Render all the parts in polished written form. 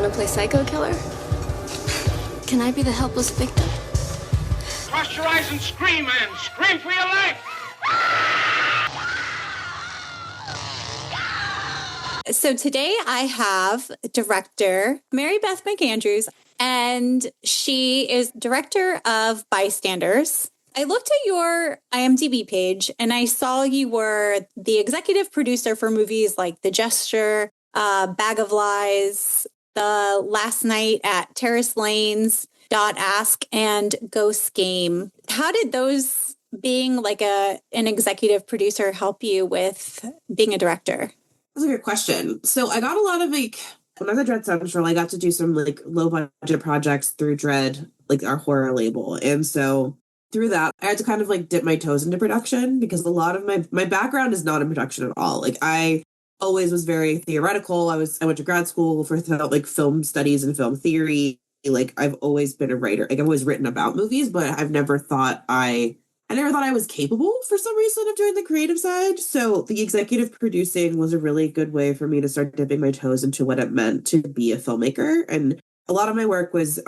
want to play psycho killer? Can I be the helpless victim? Cross your eyes and scream, man. Scream for your life. So today I have director Mary Beth McAndrews, and she is director of Bystanders. I looked at your IMDb page and I saw you were the executive producer for movies like The Gesture, Bag of Lies, The Last Night at Terrace Lanes, Dot Ask, and Ghost Game. How did those, being like an executive producer, help you with being a director? That's a good question. So I got a lot of when I was at Dread Central, I got to do some low budget projects through Dread, our horror label. And so through that, I had to kind of dip my toes into production because a lot of my background is not in production at all. I always was very theoretical. I went to grad school for film studies and film theory. I've always been a writer. I've always written about movies, but I've never thought I was capable for some reason of doing the creative side. So the executive producing was a really good way for me to start dipping my toes into what it meant to be a filmmaker. And a lot of my work was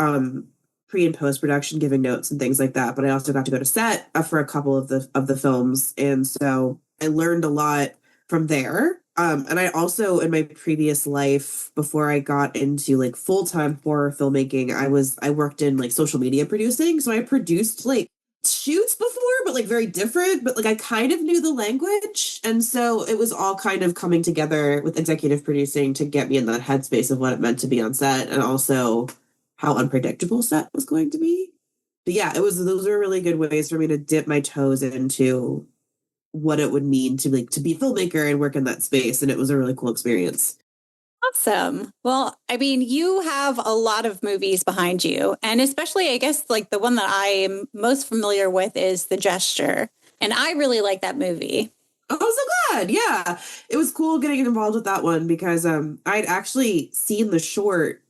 pre and post production, giving notes and things like that. But I also got to go to set for a couple of the films, and so I learned a lot from there. And I also, in my previous life, before I got into full-time horror filmmaking, I worked in social media producing. So I produced shoots before, but very different, but I kind of knew the language. And so it was all kind of coming together with executive producing to get me in that headspace of what it meant to be on set, and also how unpredictable set was going to be. But yeah, those were really good ways for me to dip my toes into what it would mean to be a filmmaker and work in that space. And it was a really cool experience. Awesome. Well, I mean, you have a lot of movies behind you, and especially, I guess, the one that I am most familiar with is The Gesture. And I really like that movie. Oh, I'm so glad. Yeah. It was cool getting involved with that one because I'd actually seen the short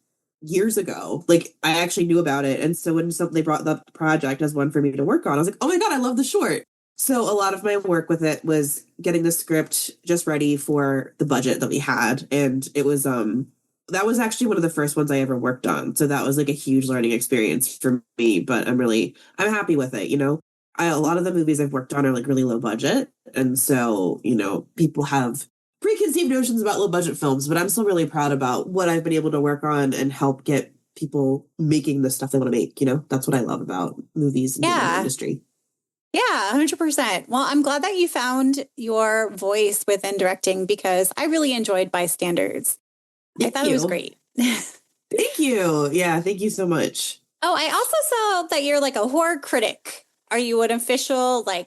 years ago. I actually knew about it. And so when they brought the project as one for me to work on, I was like, oh my God, I love the short. So a lot of my work with it was getting the script just ready for the budget that we had. And it was, that was actually one of the first ones I ever worked on. So that was a huge learning experience for me, but I'm happy with it. A lot of the movies I've worked on are really low budget. And so, people have preconceived notions about low budget films, but I'm still really proud about what I've been able to work on and help get people making the stuff they want to make. That's what I love about movies and the industry. Yeah, 100%. Well, I'm glad that you found your voice within directing because I really enjoyed Bystanders. I thought it was great. Thank you. Yeah, thank you so much. Oh, I also saw that you're a horror critic. Are you an official within?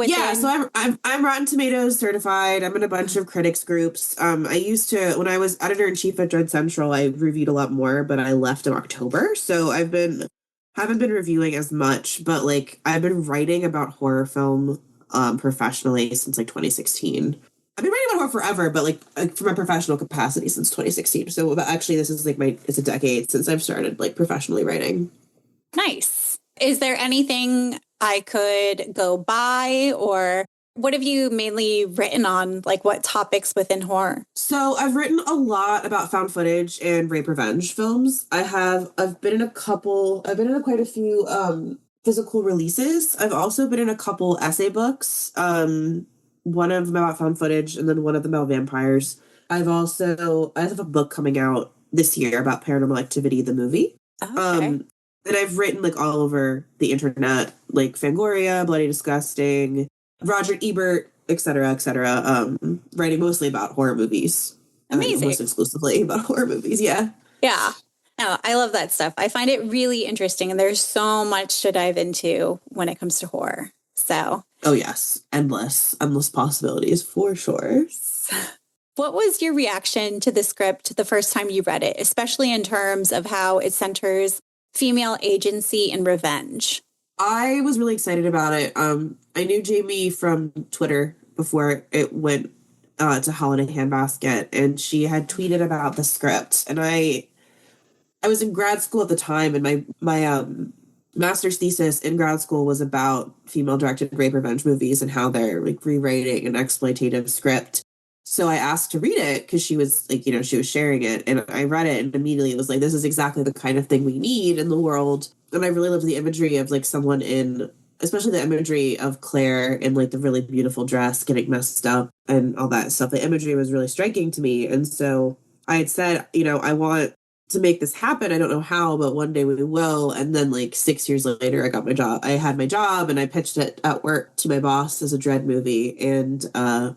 Yeah, so I'm Rotten Tomatoes certified. I'm in a bunch of critics groups. I used to, when I was editor-in-chief at Dread Central, I reviewed a lot more, but I left in October. So haven't been reviewing as much, but I've been writing about horror film professionally since 2016. I've been writing about horror forever, but from a professional capacity since 2016. So actually this is it's a decade since I've started professionally writing. Nice. Is there anything I could go by, or what have you mainly written on? What topics within horror? So I've written a lot about found footage and rape revenge films. I've been in quite a few physical releases. I've also been in a couple essay books. One of them about found footage and then one of them about vampires. I have a book coming out this year about Paranormal Activity, the movie. Okay. And I've written all over the internet, Fangoria, Bloody Disgusting, Roger Ebert, et cetera, writing mostly about horror movies. Amazing. Most exclusively about horror movies, yeah. Yeah. No, I love that stuff. I find it really interesting, and there's so much to dive into when it comes to horror. So. Oh, yes. Endless possibilities, for sure. What was your reaction to the script the first time you read it, especially in terms of how it centers female agency and revenge? I was really excited about it. I knew Jamie from Twitter before it went to Hell in a Handbasket, and she had tweeted about the script. And I was in grad school at the time, and my master's thesis in grad school was about female-directed rape revenge movies and how they're rewriting an exploitative script So I asked to read it because she was like, she was sharing it. And I read it and immediately it was like, this is exactly the kind of thing we need in the world. And I really loved the imagery of like someone especially the imagery of Claire in like the really beautiful dress getting messed up and all that stuff. The imagery was really striking to me. And so I had said, I want to make this happen. I don't know how, but one day we will. And then like 6 years later, I got my job. I had my job and I pitched it at work to my boss as a Dread movie, and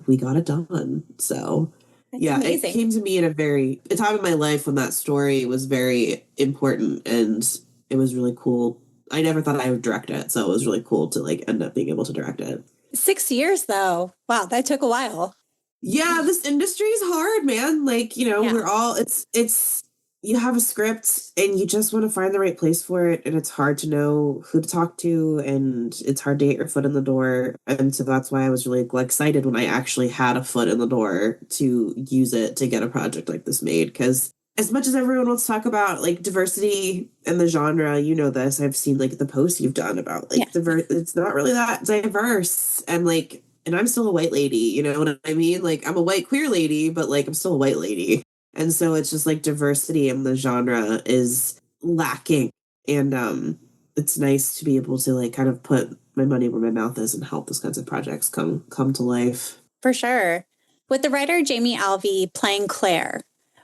we got it done. So That's yeah, amazing. It came to me in a time in my life when that story was very important, and it was really cool. I never thought I would direct it, so it was really cool to like end up being able to direct it. 6 years though. Wow, that took a while. Yeah, this industry is hard, man. Like, we're all it's you have a script and you just want to find the right place for it, and it's hard to know who to talk to, and it's hard to get your foot in the door. And so that's why I was really excited when I actually had a foot in the door to use it to get a project like this made. Because as much as everyone wants to talk about like diversity in the genre, this, I've seen like the posts you've done about like it's not really that diverse. And I'm still a white lady, you know what I mean? Like, I'm a white queer lady, but like I'm still a white lady. And so it's just like diversity in the genre is lacking. And it's nice to be able to like kind of put my money where my mouth is and help those kinds of projects come to life. For sure. With the writer Jamie Alvey playing Claire,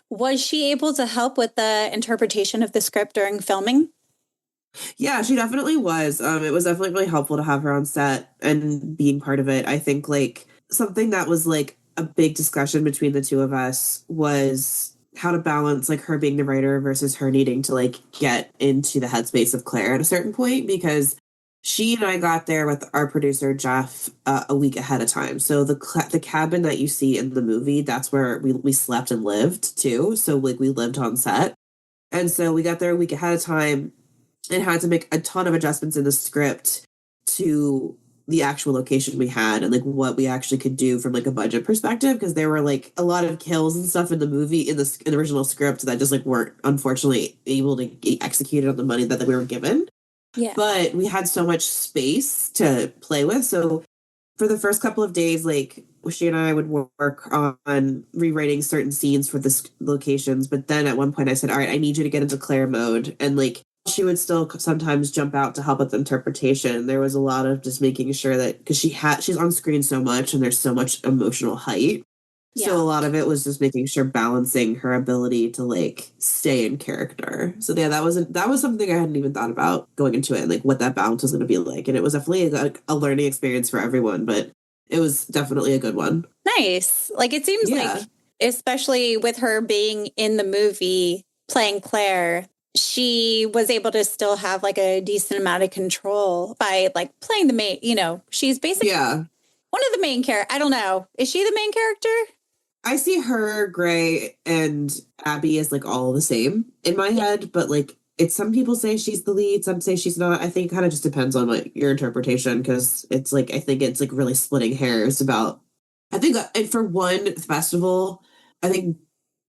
was she able to help with the interpretation of the script during filming? Yeah, she definitely was. It was definitely really helpful to have her on set and being part of it. I think like something that was like a big discussion between the two of us was how to balance like her being the writer versus her needing to like get into the headspace of Claire at a certain point, because she and I got there with our producer Jeff a week ahead of time. So the cabin that you see in the movie, that's where we slept and lived too. So like we lived on set, and so we got there a week ahead of time and had to make a ton of adjustments in the script to the actual location we had and like what we actually could do from like a budget perspective, because there were like a lot of kills and stuff in the movie in the original script that just like weren't unfortunately able to get executed on the money that we were given. Yeah. But we had so much space to play with. So for the first couple of days, like she and I would work on rewriting certain scenes for the locations. But then at one point I said, all right, I need you to get into Claire mode. And like, she would still sometimes jump out to help with interpretation. There was a lot of just making sure that, because she's on screen so much and there's so much emotional height. Yeah. So a lot of it was just making sure balancing her ability to like stay in character. So yeah, that was something I hadn't even thought about going into it, and like what that balance was going to be like. And it was definitely a learning experience for everyone, but it was definitely a good one. Nice. Like it seems like, especially with her being in the movie playing Claire, she was able to still have like a decent amount of control by like playing the main, she's basically one of the main characters. I don't know. Is she the main character? I see her, Gray, and Abby as like all the same in my head, but like some people say she's the lead, some say she's not. I think it kind of just depends on like your interpretation, because it's like, I think it's like really splitting hairs about, I think for one festival, I think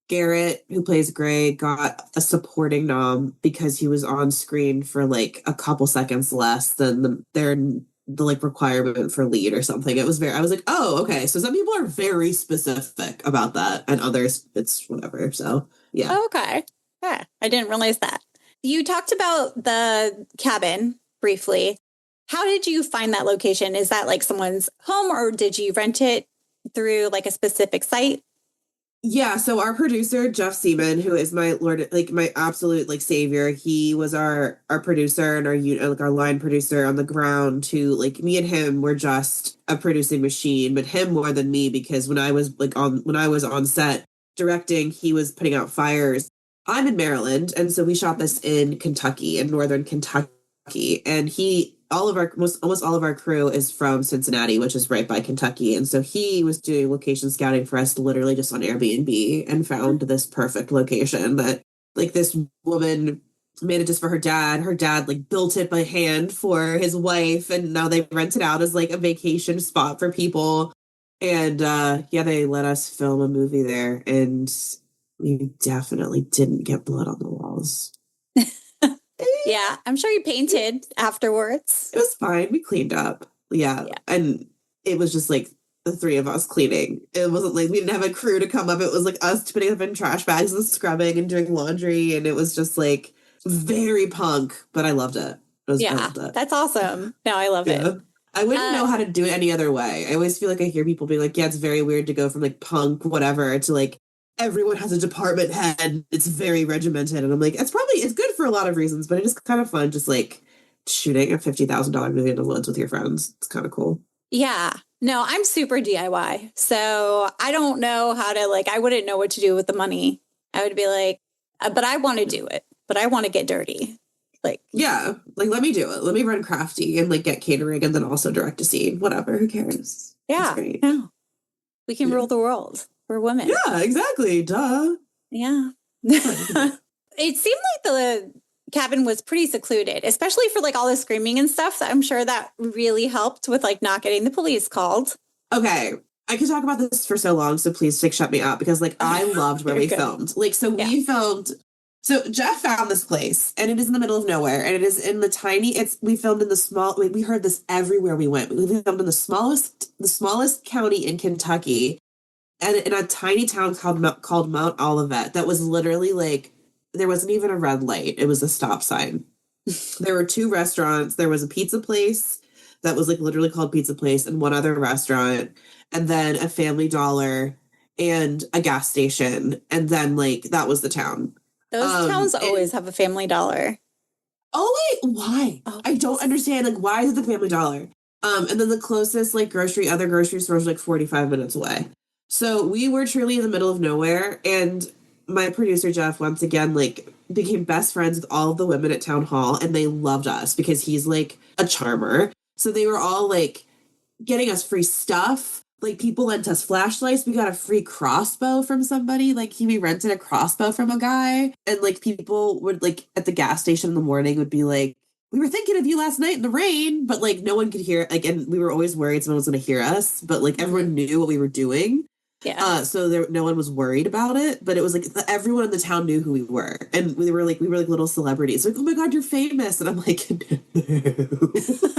Garrett, who plays Gray, got a supporting nom because he was on screen for like a couple seconds less than the like requirement for lead or something. I was like, oh, okay. So some people are very specific about that, and others it's whatever. So yeah. Oh, okay. Yeah, I didn't realize that. You talked about the cabin briefly. How did you find that location? Is that like someone's home, or did you rent it through like a specific site? Yeah, so our producer, Jeff Seaman, who is my lord, like my absolute like savior, he was our producer and our line producer on the ground. Who like me and him were just a producing machine, but him more than me, because when I was on set directing, he was putting out fires. I'm in Maryland, and so we shot this in northern Kentucky, and almost all of our crew is from Cincinnati, which is right by Kentucky. And so he was doing location scouting for us literally just on Airbnb, and found this perfect location that like this woman made it just for her dad. Her dad like built it by hand for his wife, and now they rent it out as like a vacation spot for people. And they let us film a movie there, and we definitely didn't get blood on the walls. Yeah, I'm sure you painted afterwards. It was fine. We cleaned up. Yeah. And it was just like the three of us cleaning. It wasn't like we didn't have a crew to come up. It was like us putting up in trash bags and scrubbing and doing laundry. And it was just like very punk, but I loved it. I loved it. That's awesome. No, I love it. I wouldn't know how to do it any other way. I always feel like I hear people being like, yeah, it's very weird to go from like punk, whatever, to like everyone has a department head. It's very regimented. And I'm like, it's good for a lot of reasons, but it is kind of fun just like shooting a $50,000 movie in the woods with your friends. It's kind of cool. Yeah. No, I'm super DIY. So I don't know how to like, I wouldn't know what to do with the money. I would be like, but I want to do it, but I want to get dirty. Like, yeah, like let me do it. Let me run crafty and like get catering and then also direct a scene. Whatever, who cares? Yeah, no. We can rule the world. We're women. Yeah, exactly. Duh. Yeah. It seemed like the cabin was pretty secluded, especially for like all the screaming and stuff. I'm sure that really helped with like not getting the police called. Okay. I could talk about this for so long, so please like shut me up because like I loved where we filmed. Like, so we filmed. So Jeff found this place and it is in the middle of nowhere and it is in the we filmed in the small, we heard this everywhere we went. We filmed in the smallest county in Kentucky and in a tiny town called Mount Olivet that was literally like, there wasn't even a red light. It was a stop sign. There were 2 restaurants. There was a pizza place that was like literally called Pizza Place and one other restaurant and then a Family Dollar and a gas station. And then like, that was the town. Those towns always have a Family Dollar. Oh, wait, why? Oh, I don't understand. Like, why is it the Family Dollar? And then the closest, like, other grocery store was, like, 45 minutes away. So we were truly in the middle of nowhere. And my producer, Jeff, once again, like, became best friends with all of the women at Town Hall. And they loved us because he's, like, a charmer. So they were all, like, getting us free stuff. Like, people lent us flashlights. We got a free crossbow from somebody. Like, we rented a crossbow from a guy. And, like, people would, like, at the gas station in the morning would be like, we were thinking of you last night in the rain. But, like, no one could hear it. Like, and we were always worried someone was going to hear us. But, like, everyone knew what we were doing. Yeah. So no one was worried about it. But it was, like, everyone in the town knew who we were. And we were, like, little celebrities. Like, oh, my God, you're famous. And I'm like, no.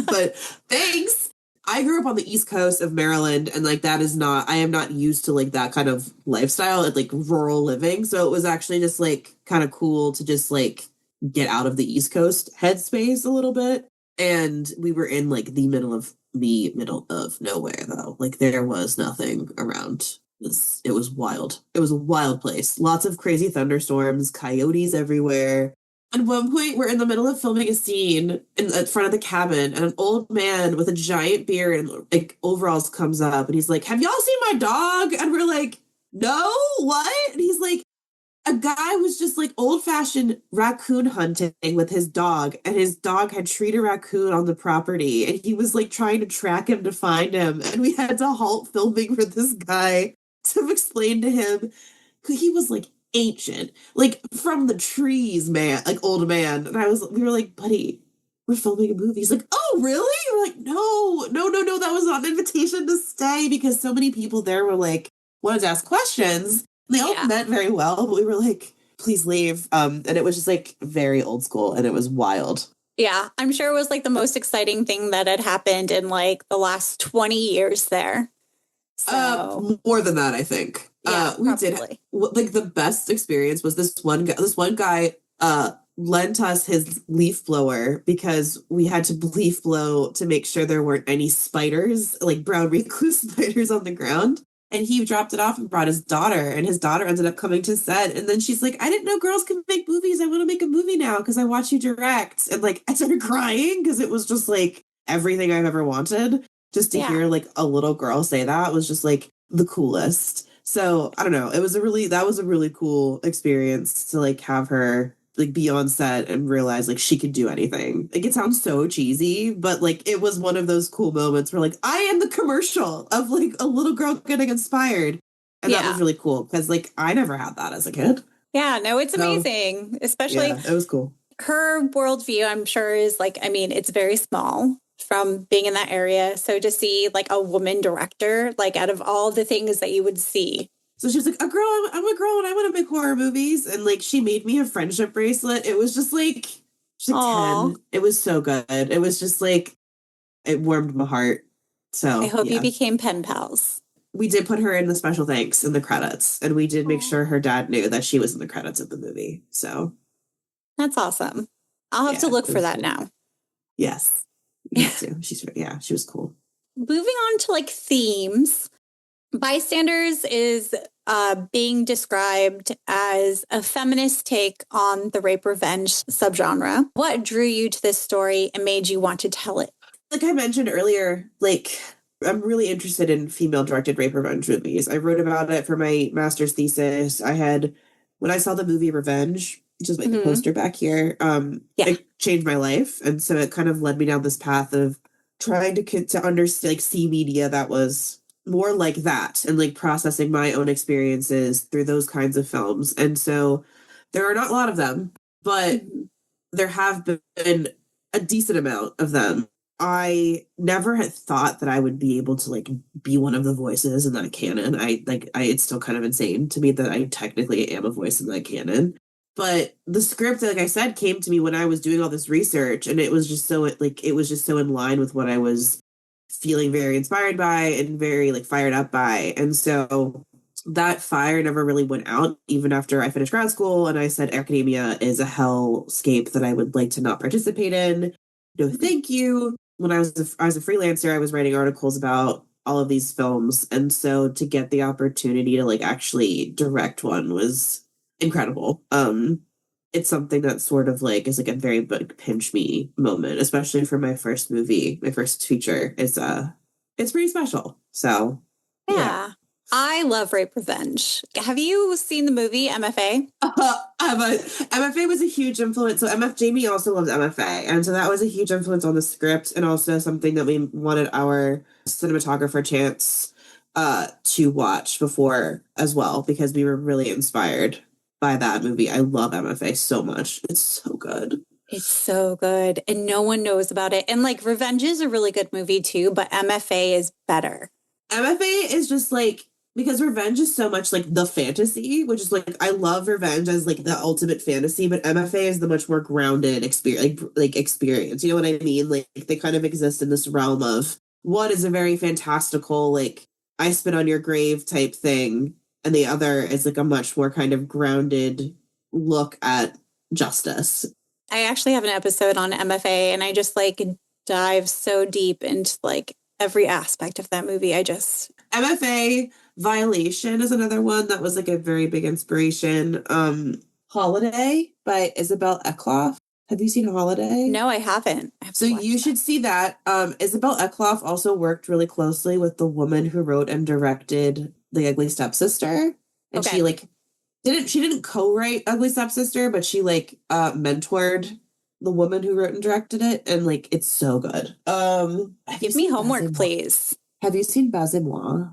But thanks. I grew up on the East Coast of Maryland and like I am not used to like that kind of lifestyle and like rural living. So it was actually just like kind of cool to just like get out of the East Coast headspace a little bit. And we were in like the middle of nowhere though. Like there was nothing around. It was wild. It was a wild place. Lots of crazy thunderstorms, coyotes everywhere. At one point, we're in the middle of filming a scene in front of the cabin, and an old man with a giant beard and like overalls comes up, and he's like, "Have y'all seen my dog?" And we're like, "No, what?" And he's like, "A guy was just like old-fashioned raccoon hunting with his dog, and his dog had treated a raccoon on the property, and he was like trying to track him to find him, and we had to halt filming for this guy to explain to him who he was like." Ancient, like from the trees, man, like old man. And we were like, buddy, we're filming a movie. He's like, oh, really? We're like, no, that was not an invitation to stay because so many people there were like, wanted to ask questions. And they all meant very well, but we were like, please leave. And it was just like very old school and it was wild. Yeah, I'm sure it was like the most exciting thing that had happened in like the last 20 years there. So more than that, I think. Yeah, we did like the best experience was this one guy lent us his leaf blower because we had to leaf blow to make sure there weren't any spiders, like brown recluse spiders on the ground. And he dropped it off and brought his daughter, and his daughter ended up coming to set. And then she's like, I didn't know girls could make movies. I want to make a movie now because I watch you direct. And like I started crying because it was just like everything I've ever wanted. Just to hear like a little girl say that was just like the coolest. So I don't know. That was a really cool experience to like have her like be on set and realize like she could do anything. Like it sounds so cheesy, but like it was one of those cool moments where like I am the commercial of like a little girl getting inspired. And that was really cool because like I never had that as a kid. Yeah, no, it's amazing. Especially it was cool. Her worldview, I'm sure, is like, I mean, it's very small from being in that area. So to see like a woman director, like out of all the things that you would see. So she was like, I'm a girl and I want to make horror movies. And like, she made me a friendship bracelet. It was just like, she's like 10. It was so good. It was just like, it warmed my heart. So I hope yeah. you became pen pals. We did put her in the special thanks in the credits, and we did make sure her dad knew that she was in the credits of the movie. So that's awesome. I'll have to look for that cool. now. Yes. You have to. She was cool. Moving on to like themes. Bystanders is being described as a feminist take on the rape revenge subgenre. What drew you to this story and made you want to tell it? Like I mentioned earlier, like I'm really interested in female directed rape revenge movies. I wrote about it for my master's thesis. When I saw the movie Revenge, which is like the poster back here, it changed my life. And so it kind of led me down this path of trying to understand, like, see media that was more like that and like processing my own experiences through those kinds of films. And so there are not a lot of them, but there have been a decent amount of them. I never had thought that I would be able to like be one of the voices in that canon. It's still kind of insane to me that I technically am a voice in that canon. But the script, like I said, came to me when I was doing all this research, and it was just so in line with what I was feeling very inspired by and very like fired up by. And so that fire never really went out, even after I finished grad school. And I said, academia is a hellscape that I would like to not participate in. No, thank you. When I was a freelancer, I was writing articles about all of these films. And so to get the opportunity to like actually direct one was incredible. It's something that sort of like is like a very big pinch me moment, especially for my first movie, my first feature. It's pretty special. So yeah. I love rape revenge. Have you seen the movie MFA? MFA was a huge influence. So Jamie also loves MFA, and so that was a huge influence on the script, and also something that we wanted our cinematographer Chance to watch before as well, because we were really inspired by that movie. I love MFA so much. It's so good. It's so good. And no one knows about it. And like Revenge is a really good movie too, but MFA is better. MFA is just like, because Revenge is so much like the fantasy, which is like, I love Revenge as like the ultimate fantasy, but MFA is the much more grounded experience, like experience. You know what I mean? Like they kind of exist in this realm of one is a very fantastical, like I spit on your grave type thing. And the other is like a much more kind of grounded look at justice. I actually have an episode on MFA, and I just like dive so deep into like every aspect of that movie. MFA Violation is another one that was like a very big inspiration. Holiday by Isabel Eckloff. Have you seen Holiday? No, I haven't. So you should see that. Isabel Eckloff also worked really closely with the woman who wrote and directed The Ugly Stepsister. And she like didn't co-write Ugly Stepsister, but she like mentored the woman who wrote and directed it, and like it's so good. Give me homework, please. Have you seen Bas-et-moi?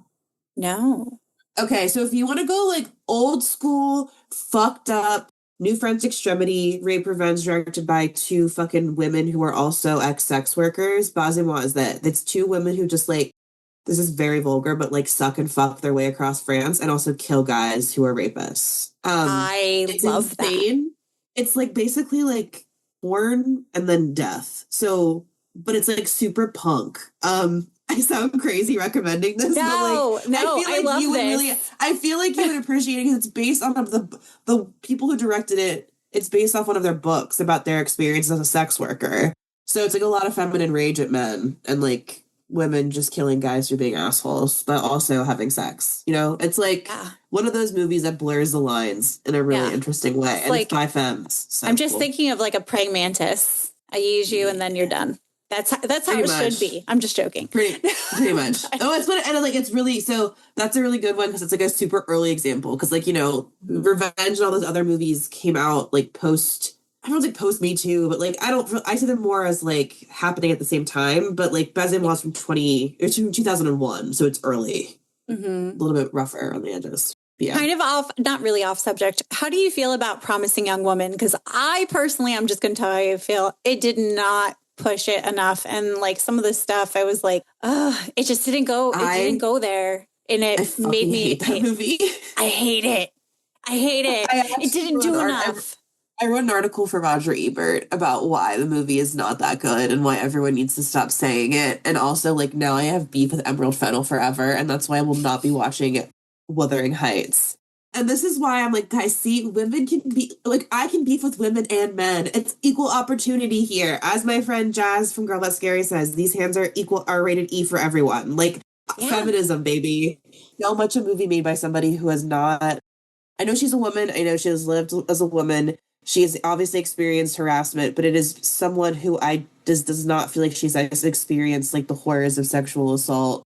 No. Okay, so if you want to go like old school, fucked up, New French Extremity, rape revenge directed by two fucking women who are also ex-sex workers, Bas-et-moi is that. It's two women who just like, this is very vulgar, but like suck and fuck their way across France and also kill guys who are rapists. I love insane. That. It's like basically like porn and then death. So, but it's like super punk. I sound crazy recommending this. No, but like, I love this. I feel like you would appreciate it because it's based on the people who directed it. It's based off one of their books about their experience as a sex worker. So it's like a lot of feminine rage at men and like women just killing guys for being assholes, but also having sex. You know, it's like one of those movies that blurs the lines in a really interesting way. And like, it's by femmes. So I'm just thinking of like a praying mantis. I use you and then you're done. That's how it should be. I'm just joking. Pretty much. And like it's really, so that's a really good one because it's like a super early example. Because like, you know, Revenge and all those other movies came out like post Me Too, but like I see them more as like happening at the same time. But like Bas-et-moi was from 2001, so it's early, a little bit rougher on the edges. Yeah. Kind of off, not really off subject. How do you feel about Promising Young Woman? Because I personally, I'm just going to tell you, I feel it did not push it enough, and like some of the stuff I was like, it just didn't go there, and it made me hate that movie. I hate it. It didn't do enough. I wrote an article for Roger Ebert about why the movie is not that good and why everyone needs to stop saying it. And also, like, now I have beef with Emerald Fennell forever, and that's why I will not be watching Wuthering Heights. And this is why I'm like, guys, see, women can be, like, I can beef with women and men. It's equal opportunity here. As my friend Jazz from Girl That's Scary says, these hands are equal R-rated E for everyone. Like, feminism, baby. So much a movie made by somebody who has not, I know she's a woman. I know she has lived as a woman. She has obviously experienced harassment, but it is someone who does not feel like she's experienced like the horrors of sexual assault.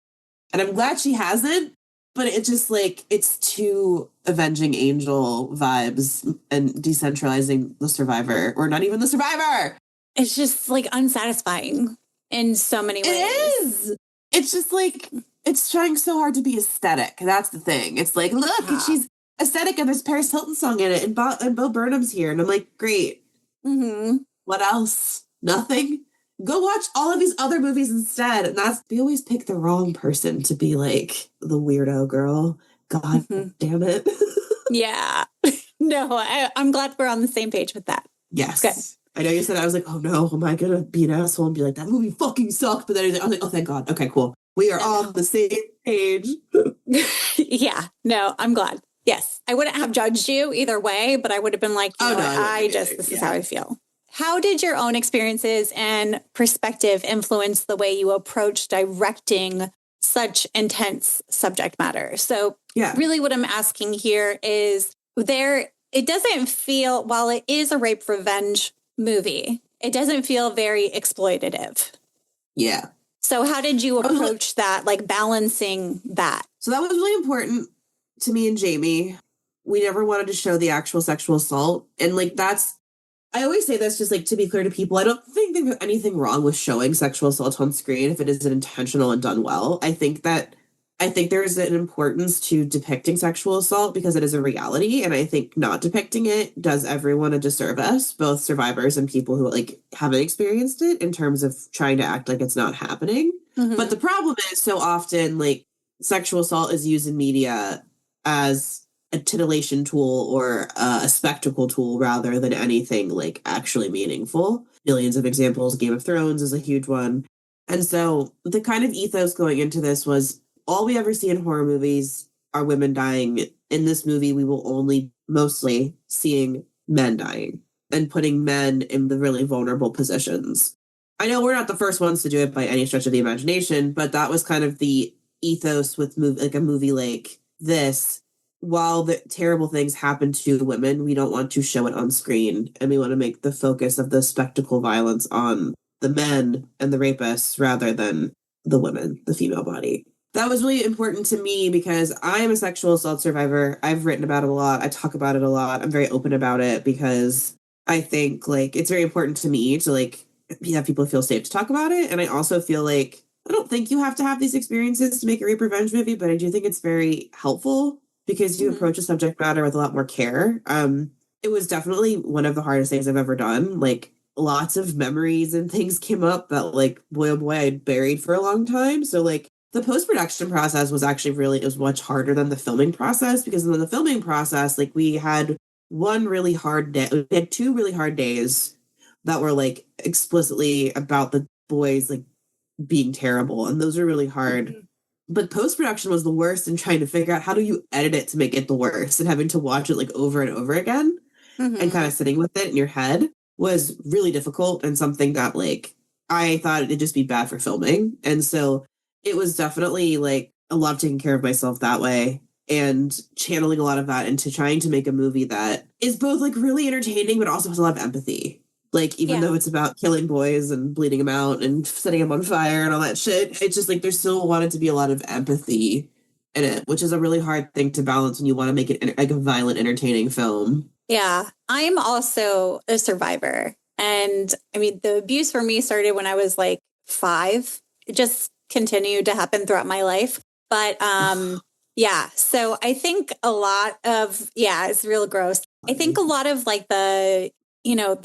And I'm glad she hasn't, but it's just like it's too avenging angel vibes and decentralizing the survivor, or not even the survivor. It's just like unsatisfying in so many ways. It is. It's just like it's trying so hard to be aesthetic. That's the thing. It's like, look, she's aesthetic, and there's Paris Hilton song in it, and Bo Burnham's here, and I'm like, great. Mm-hmm. What else? Nothing. Go watch all of these other movies instead. And they always pick the wrong person to be like the weirdo girl. God damn it. Yeah. No, I'm glad we're on the same page with that. Yes. Good. I know you said, I was like, oh no, am I gonna be an asshole and be like, that movie fucking sucked? But then I was like, oh, thank God. Okay, cool. We are on the same page. Yeah. No, I'm glad. Yes. I wouldn't have judged you either way, but I would have been like, this is how I feel. How did your own experiences and perspective influence the way you approach directing such intense subject matter? So really what I'm asking here is it doesn't feel, while it is a rape revenge movie, it doesn't feel very exploitative. Yeah. So how did you approach that, like balancing that? So that was really important to me and Jamie. We never wanted to show the actual sexual assault. And like I always say this just like to be clear to people. I don't think there's anything wrong with showing sexual assault on screen if it is intentional and done well. I think there's an importance to depicting sexual assault because it is a reality. And I think not depicting it does everyone a disservice, both survivors and people who like haven't experienced it, in terms of trying to act like it's not happening. Mm-hmm. But the problem is so often like sexual assault is used in media as a titillation tool or a spectacle tool rather than anything like actually meaningful. Millions of examples. Game of Thrones is a huge one. And so the kind of ethos going into this was all we ever see in horror movies are women dying. In this movie, we will only mostly seeing men dying and putting men in the really vulnerable positions. I know we're not the first ones to do it by any stretch of the imagination, but that was kind of the ethos with a movie like this. While the terrible things happen to women, we don't want to show it on screen, and we want to make the focus of the spectacle violence on the men and the rapists rather than the women, the female body. That was really important to me because I am a sexual assault survivor. I've written about it a lot. I talk about it a lot. I'm very open about it because I think like it's very important to me to like have people feel safe to talk about it. And I also feel like I don't think you have to have these experiences to make a rape revenge movie, but I do think it's very helpful because you approach a subject matter with a lot more care. It was definitely one of the hardest things I've ever done. Like lots of memories and things came up that like, boy, oh boy, I'd buried for a long time. So like the post-production process was actually it was much harder than the filming process because in the filming process, like we had one really hard day. We had 2 really hard days that were like explicitly about the boys like being terrible. And those are really hard. Mm-hmm. But post-production was the worst in trying to figure out how do you edit it to make it the worst, and having to watch it like over and over again and kind of sitting with it in your head was really difficult and something that like I thought it'd just be bad for filming. And so it was definitely like a lot of taking care of myself that way and channeling a lot of that into trying to make a movie that is both like really entertaining but also has a lot of empathy. Like, even though it's about killing boys and bleeding them out and setting them on fire and all that shit, it's just like there still wanted to be a lot of empathy in it, which is a really hard thing to balance when you want to make it like a violent, entertaining film. Yeah, I'm also a survivor. And I mean, the abuse for me started when I was like 5. It just continued to happen throughout my life. But yeah, so I think a lot of, it's real gross. I think a lot of like the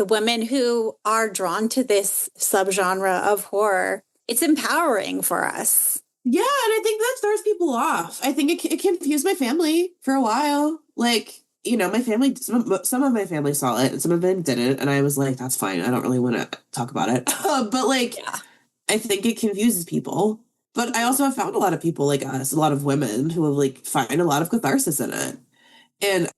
women who are drawn to this subgenre of horror, it's empowering for us. Yeah, and I think that throws people off. I think it confused my family for a while. Like, you know, my family, some of my family saw it and some of them didn't. And I was like, that's fine. I don't really want to talk about it. But like, Yeah. I think it confuses people. But I also have found a lot of people like us, a lot of women who have like find a lot of catharsis in it. And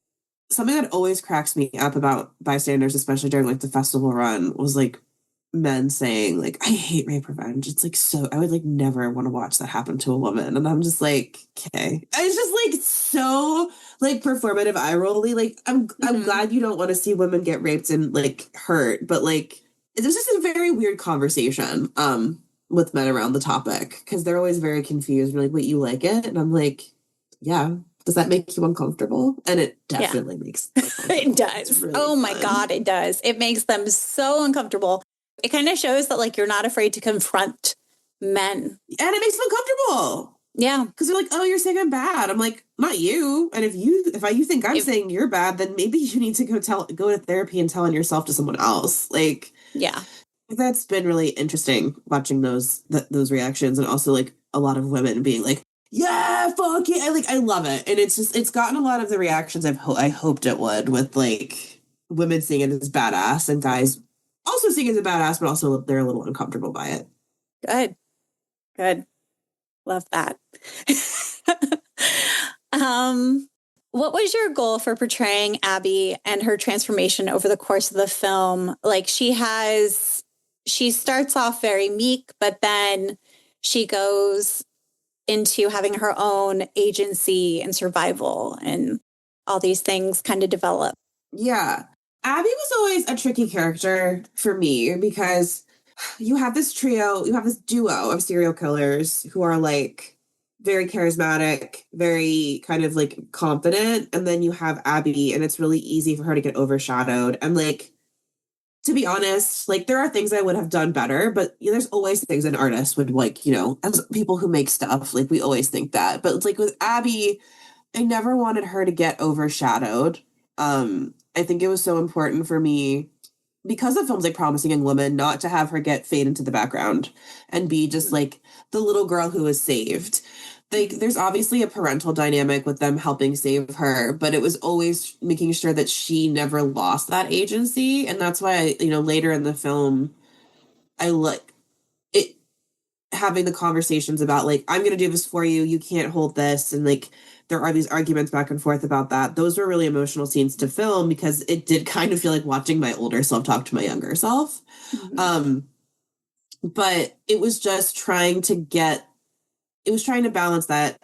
something that always cracks me up about Bystanders, especially during like the festival run, was like men saying like, I hate rape revenge. It's like, so I would like never want to watch that happen to a woman. And I'm just like, okay. It's just like so like performative eye rolly. Like I'm glad you don't want to see women get raped and like hurt, but like this is a very weird conversation with men around the topic because they're always very confused. They're like, wait, you like it? And I'm like, yeah. Does that make you uncomfortable? And it definitely makes it does. Really oh my God, it does. It makes them so uncomfortable. It kind of shows that like you're not afraid to confront men. And it makes them uncomfortable. Yeah. Because they're like, oh, you're saying I'm bad. I'm like, not you. And if you think I'm saying you're bad, then maybe you need to go to therapy and tell on yourself to someone else. Like, yeah. That's been really interesting watching those reactions, and also like a lot of women being like, yeah, fuck it. I love it. And it's gotten a lot of the reactions I hoped it would, with like women seeing it as badass and guys also seeing it as a badass, but also they're a little uncomfortable by it. Good. Love that. What was your goal for portraying Abby and her transformation over the course of the film? Like she starts off very meek, but then she goes into having her own agency and survival, and all these things kind of develop. Yeah. Abby was always a tricky character for me because you have this duo of serial killers who are like very charismatic, very kind of like confident. And then you have Abby, and it's really easy for her to get overshadowed. And like, to be honest, like there are things I would have done better, but you know, there's always things an artist would like, you know, as people who make stuff, like we always think that. But it's like with Abby, I never wanted her to get overshadowed. I think it was so important for me because of films like Promising Young Woman not to have her fade into the background and be just like the little girl who was saved. Like there's obviously a parental dynamic with them helping save her, but it was always making sure that she never lost that agency. And that's why, later in the film, I like it having the conversations about like, I'm going to do this for you. You can't hold this. And like, there are these arguments back and forth about that. Those were really emotional scenes to film because it did kind of feel like watching my older self talk to my younger self. Mm-hmm. But it was just trying to balance that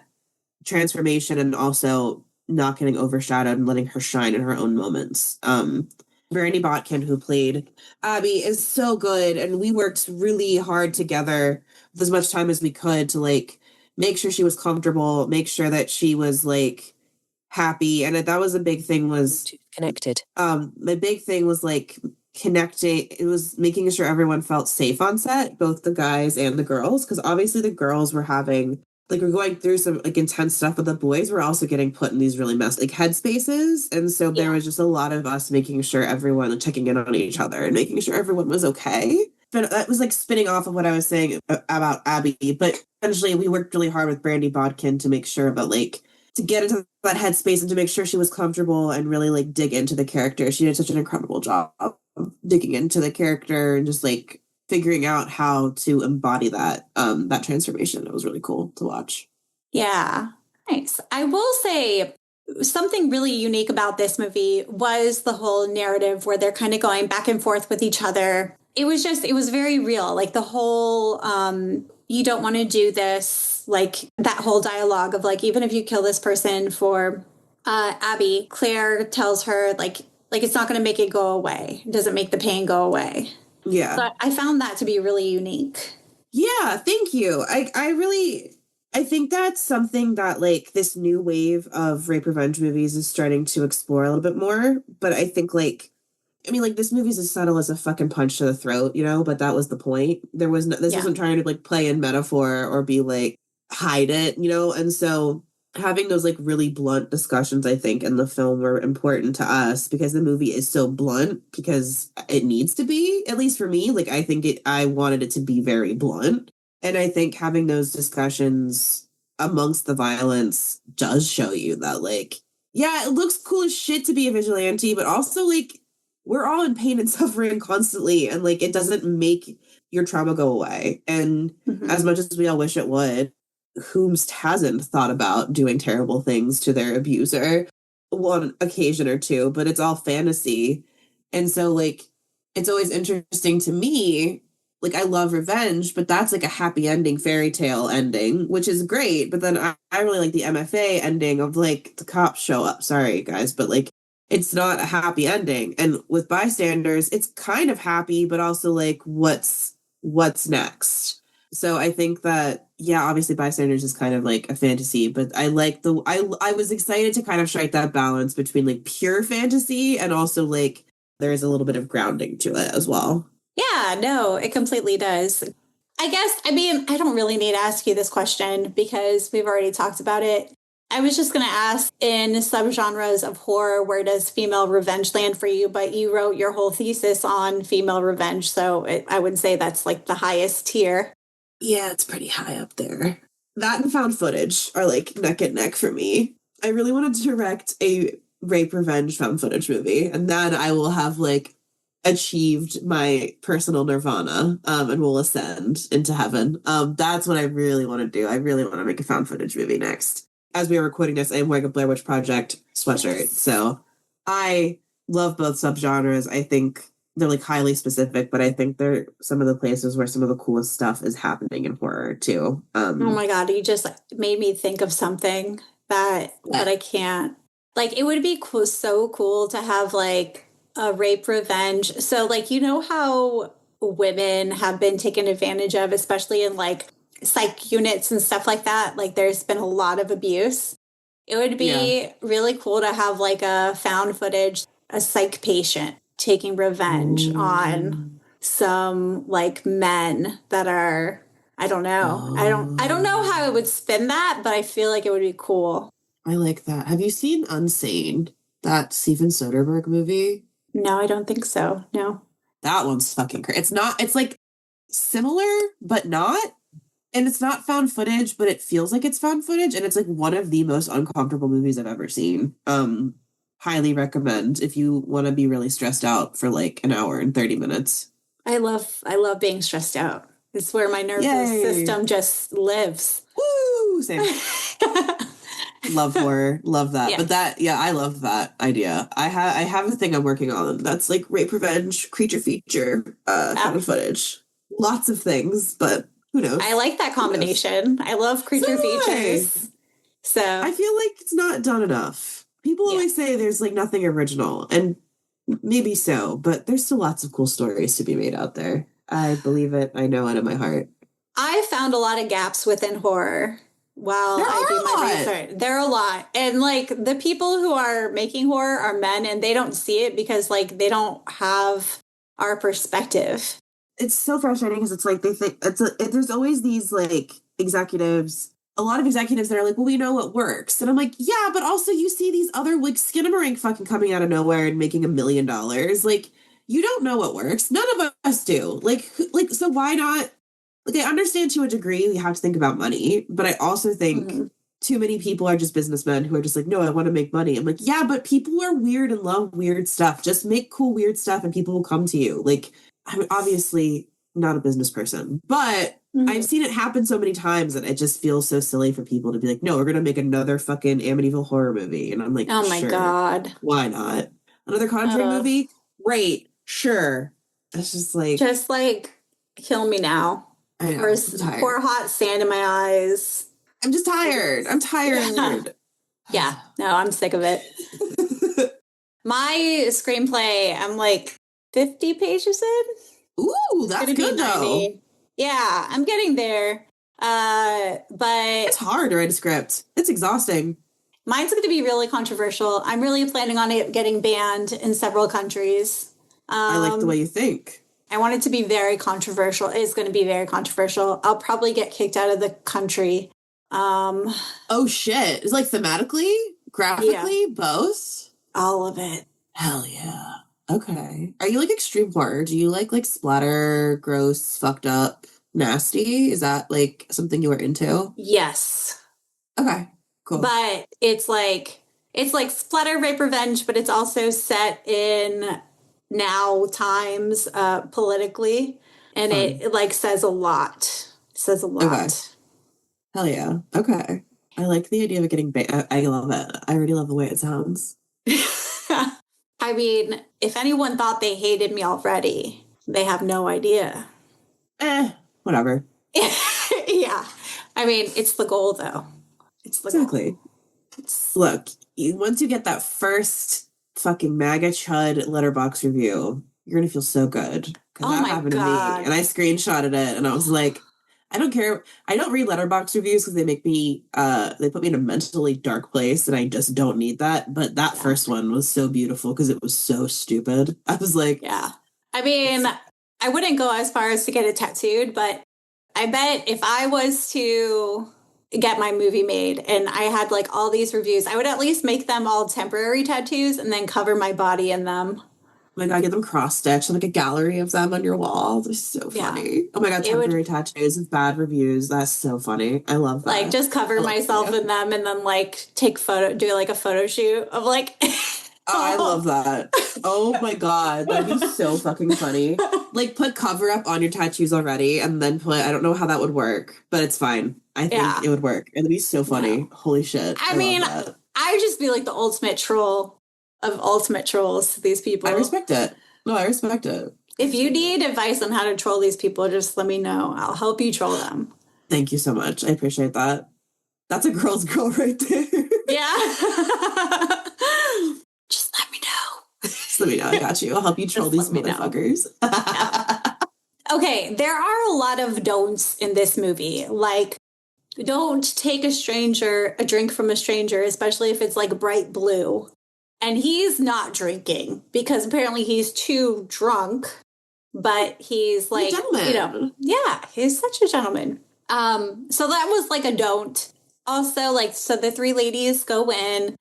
transformation and also not getting overshadowed and letting her shine in her own moments. Brandy Botkin, who played Abby, is so good. And we worked really hard together with as much time as we could to like make sure she was comfortable, make sure that she was like happy. And that was a big thing, was connected. My big thing was like connecting. It was making sure everyone felt safe on set, both the guys and the girls, because obviously the girls were we're going through some like intense stuff, but the boys were also getting put in these really messed headspaces. And so there was just a lot of us making sure everyone, like, checking in on each other and making sure everyone was okay. But that was like spinning off of what I was saying about Abby. But essentially we worked really hard with Brandy Bodkin to make sure about like to get into that headspace and to make sure she was comfortable and really like dig into the character. She did such an incredible job of digging into the character and just like figuring out how to embody that transformation. It was really cool to watch. Yeah, nice. I will say something really unique about this movie was the whole narrative where they're kind of going back and forth with each other. It was very real. Like the whole, you don't want to do this, like that whole dialogue of like, even if you kill this person for Abby, Claire tells her like it's not going to make it go away. It doesn't make the pain go away. Yeah. So I found that to be really unique. Yeah, thank you. I think that's something that like this new wave of rape revenge movies is starting to explore a little bit more. But I think this movie's as subtle as a fucking punch to the throat, but that was the point. This wasn't trying to like play in metaphor or be like hide it, and so having those like really blunt discussions, I think, in the film were important to us because the movie is so blunt because it needs to be, at least for me. Like, I wanted it to be very blunt. And I think having those discussions amongst the violence does show you that like Yeah, it looks cool as shit to be a vigilante, but also like we're all in pain and suffering constantly, and like it doesn't make your trauma go away. And as much as we all wish it would, whomst hasn't thought about doing terrible things to their abuser one occasion or two, but it's all fantasy. And so like it's always interesting to me. Like I love revenge, but that's like a happy ending fairy tale ending, which is great. But then I really like the MFA ending of like the cops show up. Sorry guys, but like it's not a happy ending. And with Bystanders, it's kind of happy, but also like what's next. So I think that yeah, obviously Bystanders is kind of like a fantasy, but I like I was excited to kind of strike that balance between like pure fantasy and also like there's a little bit of grounding to it as well. Yeah, no, it completely does. I guess, I mean, I don't really need to ask you this question because we've already talked about it. I was just going to ask in subgenres of horror, where does female revenge land for you? But you wrote your whole thesis on female revenge. So I would say that's like the highest tier. Yeah, it's pretty high up there. That and found footage are like neck and neck for me. I really wanted to direct a rape revenge found footage movie, and then I will have like achieved my personal nirvana and will ascend into heaven. That's what I really want to do. I really want to make a found footage movie next. As we are recording this, I am wearing a Blair Witch Project sweatshirt. So I love both subgenres. I think they're like highly specific, but I think they're some of the places where some of the coolest stuff is happening in horror too. Oh my God, you just made me think of something that I can't. Like, it would be cool, so cool to have like a rape revenge. So like, you know how women have been taken advantage of, especially in like psych units and stuff like that. Like there's been a lot of abuse. It would be really cool to have like a found footage, a psych patient taking revenge on some like men that are, I don't know. I don't know how I would spin that, but I feel like it would be cool. I like that. Have you seen Unsane, that Steven Soderbergh movie? No, I don't think so. No. That one's fucking crazy. It's like similar, but not. And it's not found footage, but it feels like it's found footage. And it's like one of the most uncomfortable movies I've ever seen. Highly recommend if you want to be really stressed out for like an hour and 30 minutes. I love being stressed out. It's where my nervous system just lives. Woo! Same. Love horror. Love that. Yeah. But I love that idea. I have a thing I'm working on that's like rape revenge, creature feature, found footage. Lots of things, but who knows? I like that combination. I love creature features. So I feel like it's not done enough. People always say there's like nothing original, and maybe so, but there's still lots of cool stories to be made out there. I believe it. I know it in my heart. I found a lot of gaps within horror while I do my research. There are a lot. And like the people who are making horror are men, and they don't see it because like they don't have our perspective. It's so frustrating because it's like they think there's always these like executives, a lot of executives that are like, well, we know what works. And I'm like, yeah, but also you see these other like Skinamarink fucking coming out of nowhere and making $1 million. Like, you don't know what works. None of us do. Like, so why not? Like, I understand to a degree we have to think about money, but I also think too many people are just businessmen who are just like, no, I want to make money. I'm like, yeah, but people are weird and love weird stuff. Just make cool, weird stuff and people will come to you. Like, I'm obviously not a business person, but I've seen it happen so many times that it just feels so silly for people to be like, no, we're going to make another fucking Amityville horror movie. And I'm like, oh my God. Why not? Another Conjuring movie? Great. Sure. It's just like kill me now. I know, Pour hot sand in my eyes. I'm just tired. I'm tired. Yeah. No, I'm sick of it. My screenplay, I'm like 50 pages in. Ooh, that's good though. Yeah, I'm getting there. But it's hard to write a script. It's exhausting. Mine's going to be really controversial. I'm really planning on it getting banned in several countries. I like the way you think. I want it to be very controversial. It's going to be very controversial. I'll probably get kicked out of the country. Oh shit. It's like thematically, graphically, both? All of it. Hell yeah. Okay. Are you like extreme horror? Do you like splatter, gross, fucked up, nasty? Is that like something you were into? Yes. Okay, cool. But it's like It's like splatter rape revenge, but it's also set in now times politically. And it like says a lot. It says a lot. Okay. Hell yeah. Okay. I like the idea of it getting I love it. I already love the way it sounds. I mean, if anyone thought they hated me already, they have no idea. Whatever. Yeah. I mean, it's the goal, though. It's the Exactly. Look, once you get that first fucking MAGA chud letterbox review, you're going to feel so good. Oh that my happened God. to me. And I screenshotted it and I was like, I don't care. I don't read letterbox reviews because they make me, they put me in a mentally dark place and I just don't need that. But that first one was so beautiful because it was so stupid. I was like, yeah. I mean, I wouldn't go as far as to get it tattooed, but I bet if I was to get my movie made and I had like all these reviews, I would at least make them all temporary tattoos and then cover my body in them. Oh my God, get them cross-stitched, like a gallery of them on your wall. They're so funny. Yeah. Oh my God, temporary tattoos with bad reviews. That's so funny. I love that. Like just cover myself in them and then like do like a photo shoot of like... Oh, I love that. Oh my God, that'd be so fucking funny. Like put cover up on your tattoos already and then I don't know how that would work, but it's fine. I think it would work. It'd be so funny. Yeah. Holy shit. I mean, I would just be like the ultimate troll of ultimate trolls to these people. I respect it. No, I respect it. If you need advice on how to troll these people, just let me know. I'll help you troll them. Thank you so much. I appreciate that. That's a girl's girl right there. Yeah. Just let me know. Just let me know. I got you. I'll help you troll these motherfuckers. Okay, there are a lot of don'ts in this movie. Like, don't take a drink from a stranger, especially if it's like bright blue. And he's not drinking because apparently he's too drunk, but he's like, he's such a gentleman. So that was like a don't. Also, like, so the three ladies go in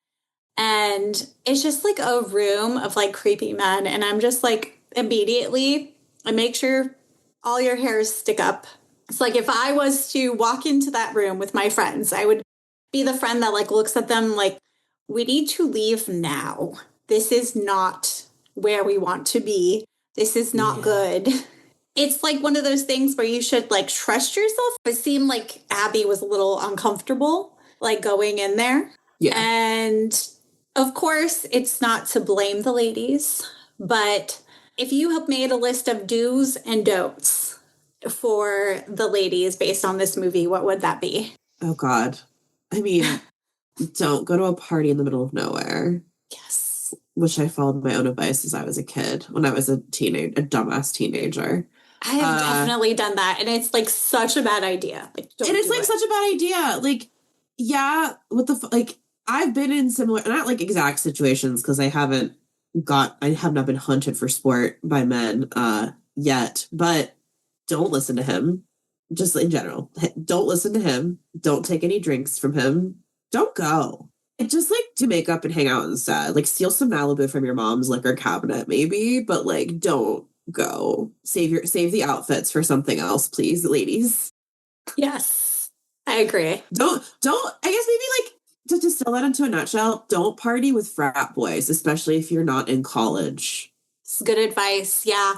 and it's just like a room of like creepy men. And I'm just like, immediately, I make sure all your hairs stick up. It's like if I was to walk into that room with my friends, I would be the friend that like looks at them like, we need to leave now. This is not where we want to be. This is not good. It's like one of those things where you should like trust yourself. It seemed like Abby was a little uncomfortable, like going in there. Yeah. And of course, it's not to blame the ladies, but if you have made a list of do's and don'ts for the ladies based on this movie, what would that be? Oh, God. I mean, don't go to a party in the middle of nowhere. Yes. Which I followed my own advice as I was a kid, when I was a dumbass teenager. I have definitely done that. And it's like such a bad idea. Like, it is like such a bad idea. Like, yeah, like I've been in similar, not like exact situations because I have not been hunted for sport by men yet, but don't listen to him. Just in general, don't listen to him. Don't take any drinks from him. Don't go. Just like do makeup and hang out instead. Like steal some Malibu from your mom's liquor cabinet, maybe, but like don't go. Save the outfits for something else, please, ladies. Yes, I agree. Don't. I guess maybe like to distill that into a nutshell. Don't party with frat boys, especially if you're not in college. It's good advice. Yeah.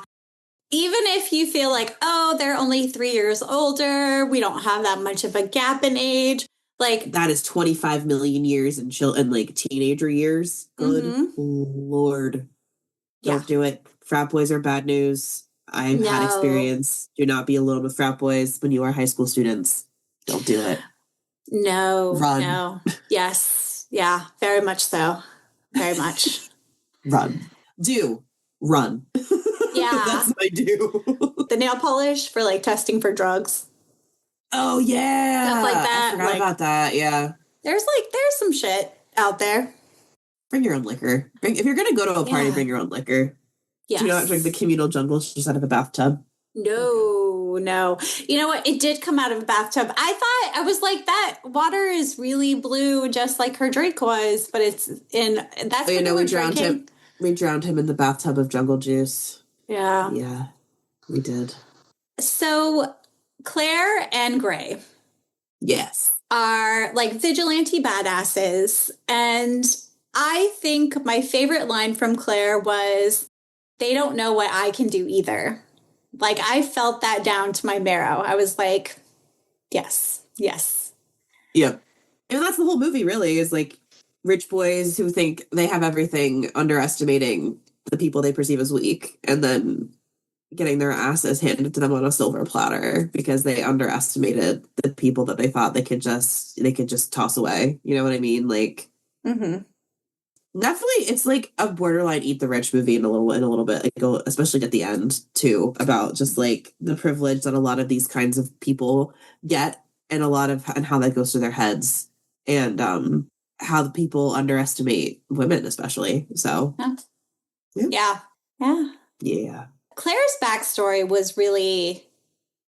Even if you feel like, oh, they're only 3 years older, we don't have that much of a gap in age. Like that is 25 million years in like teenager years. Good Lord. Don't do it. Frat boys are bad news. I've had experience. Do not be alone with frat boys when you are high school students. Don't do it. No. Run. No. Yes. Yeah. Very much so. Very much. Run. Run. Yeah. That's what I do. The nail polish for like testing for drugs. Oh yeah. Stuff like that. I forgot about that. Yeah. There's some shit out there. Bring your own liquor. If you're going to go to a party, bring your own liquor. Yes. Do not drink the communal jungle just out of a bathtub. No. You know what? It did come out of a bathtub. I was like, that water is really blue, just like her drink was, but it's in, that's what we drowned him. We drowned him in the bathtub of jungle juice. Yeah. Yeah, we did. So Claire and Gray. Yes. Are like vigilante badasses. And I think my favorite line from Claire was, "They don't know what I can do either." Like, I felt that down to my marrow. I was like, yes, yes. Yeah. And that's the whole movie, really, is like rich boys who think they have everything, underestimating the people they perceive as weak, and then getting their asses handed to them on a silver platter because they underestimated the people that they thought they could just toss away. You know what I mean? Like, Mm-hmm. definitely, it's like a borderline Eat the Rich movie in a little bit, like, especially at the end too, about just like the privilege that a lot of these kinds of people get, and and how that goes through their heads, and how the people underestimate women, especially. So, Yeah. Yeah. yeah. Claire's backstory was really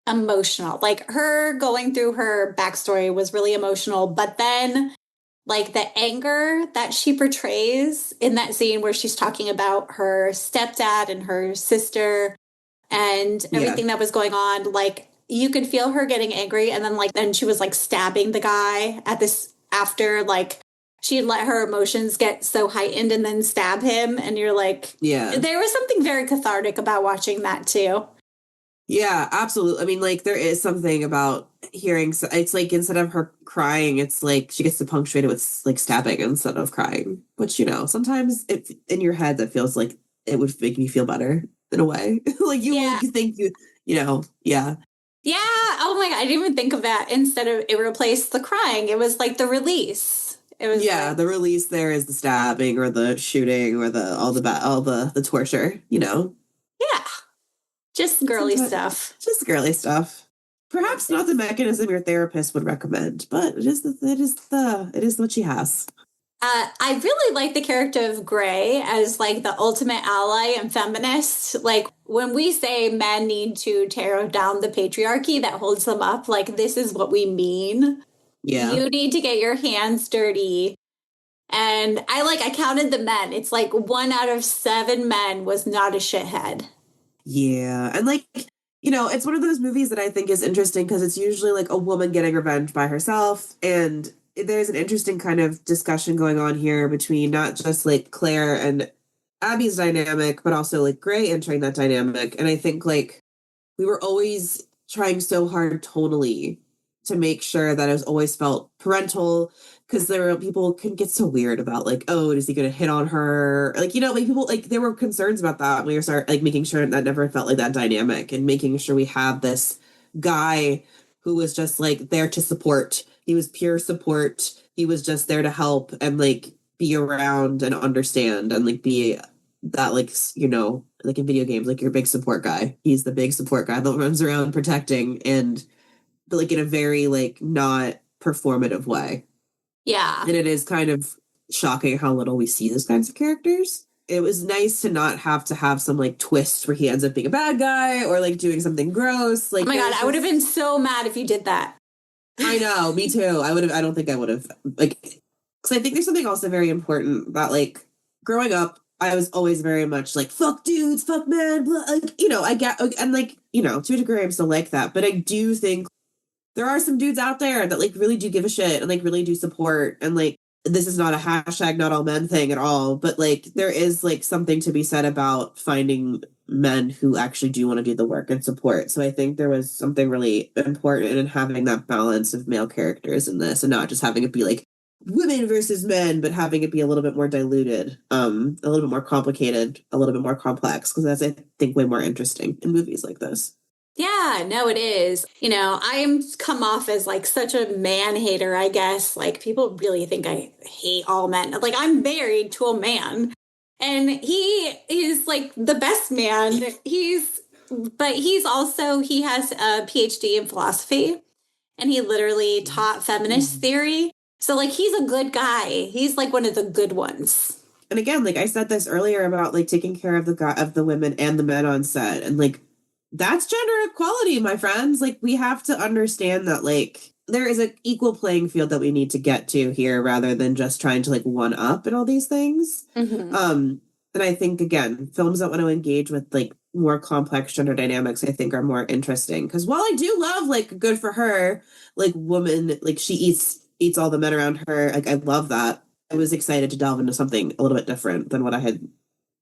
emotional. Like, her going through her backstory was really emotional, but then like the anger that she portrays in that scene where she's talking about her stepdad and her sister and everything that was going on, like you could feel her getting angry, and then she was like stabbing the guy at this after, like she let her emotions get so heightened and then stab him, and you're like, Yeah. There was something very cathartic about watching that too. Yeah, absolutely. I mean, like, there is something about hearing, it's like instead of her crying, it's like she gets to punctuate it with like stabbing instead of crying, which, sometimes in your head that feels like it would make me feel better in a way. Like, you think yeah. Yeah. Oh my God. I didn't even think of that. Instead of it replaced the crying, it was like the release. It was the release there is the stabbing or the shooting or all the torture, Yeah. Just girly stuff. Just girly stuff. Perhaps not the mechanism your therapist would recommend, but it is what she has. I really like the character of Gray as like the ultimate ally and feminist. Like, when we say men need to tear down the patriarchy that holds them up, like, this is what we mean. Yeah. You need to get your hands dirty. And I counted the men. It's like 1 out of 7 men was not a shithead. Yeah. And it's one of those movies that I think is interesting because it's usually like a woman getting revenge by herself. And there's an interesting kind of discussion going on here between not just like Claire and Abby's dynamic, but also like Gray entering that dynamic. And I think like we were always trying so hard tonally to make sure that it was always felt parental, because people can get so weird about like, oh, is he going to hit on her? Like, like people, like there were concerns about that. We were like making sure that never felt like that dynamic, and making sure we had this guy who was just like there to support. He was pure support. He was just there to help and like be around and understand and like be that, like, like in video games, like your big support guy. He's the big support guy that runs around protecting, but like in a very like not performative way. Yeah. And it is kind of shocking how little we see those kinds of characters. It was nice to not have to have some like twist where he ends up being a bad guy or like doing something gross. Like, oh my God, I would have been so mad if you did that. I know, me too. I don't think I would have, like, because I think there's something also very important about like growing up. I was always very much like, fuck dudes, fuck men, blah, like, I get, and like, to a degree I'm still like that. But I do think there are some dudes out there that like really do give a shit and like really do support. And like, this is not a hashtag not all men thing at all, but like there is like something to be said about finding men who actually do want to do the work and support. So I think there was something really important in having that balance of male characters in this, and not just having it be like women versus men, but having it be a little bit more diluted, a little bit more complicated, a little bit more complex, because that's, I think, way more interesting in movies like this. Yeah, no, it is. I'm come off as like such a man hater, I guess. Like, people really think I hate all men. Like, I'm married to a man, and he is like the best man. But he has a PhD in philosophy, and he literally taught feminist theory. So like, he's a good guy. He's like one of the good ones. And again, like I said this earlier about like taking care of the women and the men on set, and like, that's gender equality, my friends. Like, we have to understand that, like, there is an equal playing field that we need to get to here, rather than just trying to like one up and all these things. Mm-hmm. And I think, again, films that want to engage with like more complex gender dynamics, I think, are more interesting. Because while I do love like good for her, like woman, like she eats all the men around her, like I love that. I was excited to delve into something a little bit different than what I had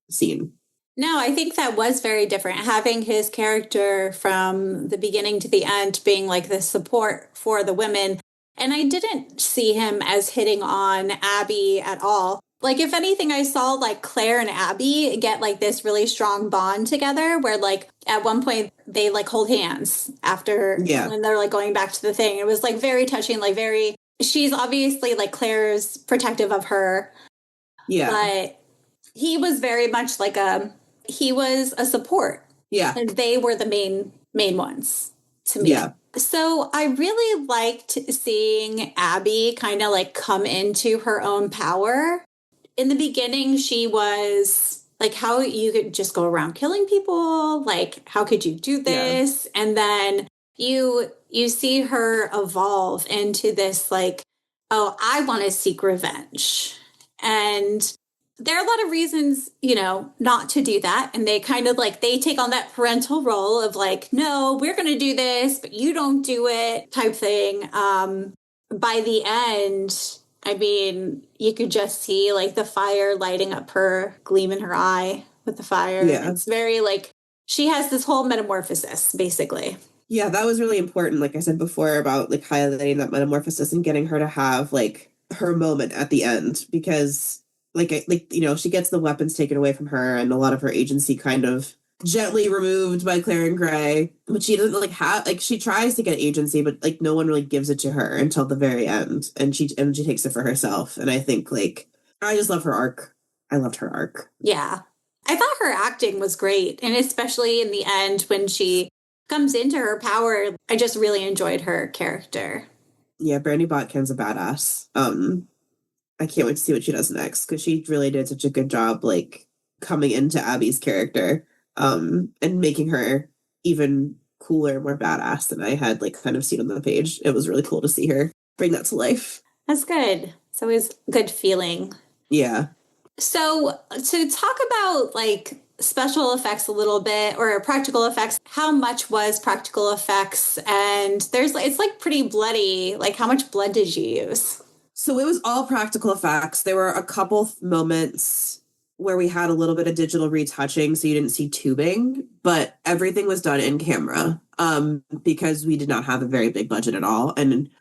seen. No, I think that was very different. Having his character from the beginning to the end being like the support for the women. And I didn't see him as hitting on Abby at all. Like, if anything, I saw like Claire and Abby get like this really strong bond together where like at one point they like hold hands after when they're like going back to the thing. It was like very touching, like very, she's obviously like Claire's protective of her. Yeah. But he was very much like he was a support. Yeah. And they were the main ones to me. Yeah. So I really liked seeing Abby kind of like come into her own power. In the beginning, she was like, how you could just go around killing people? Like, how could you do this? Yeah. And then you see her evolve into this like, oh, I want to seek revenge. And there are a lot of reasons, you know, not to do that. And they kind of like, they take on that parental role of like, no, we're going to do this, but you don't do it type thing. By the end, I mean, you could just see like the fire lighting up her, gleam in her eye with the fire. Yeah. It's very like, she has this whole metamorphosis, basically. Yeah, that was really important. Like I said before about like highlighting that metamorphosis and getting her to have like her moment at the end, because you know, she gets the weapons taken away from her and a lot of her agency kind of gently removed by Claire and Gray, but she doesn't like have, like, she tries to get agency, but like no one really gives it to her until the very end, and she takes it for herself. And I think like, I just love her arc. I loved her arc. Yeah. I thought her acting was great. And especially in the end when she comes into her power, I just really enjoyed her character. Yeah, Brandy Botkin's a badass. I can't wait to see what she does next, because she really did such a good job like coming into Abby's character and making her even cooler, more badass than I had like kind of seen on the page. It was really cool to see her bring that to life. That's good. It's always a good feeling. Yeah. So to talk about like special effects a little bit, or practical effects, how much was practical effects? And it's like pretty bloody. Like, how much blood did you use? So it was all practical effects. There were a couple moments where we had a little bit of digital retouching, so you didn't see tubing, but everything was done in camera because we did not have a very big budget at all. And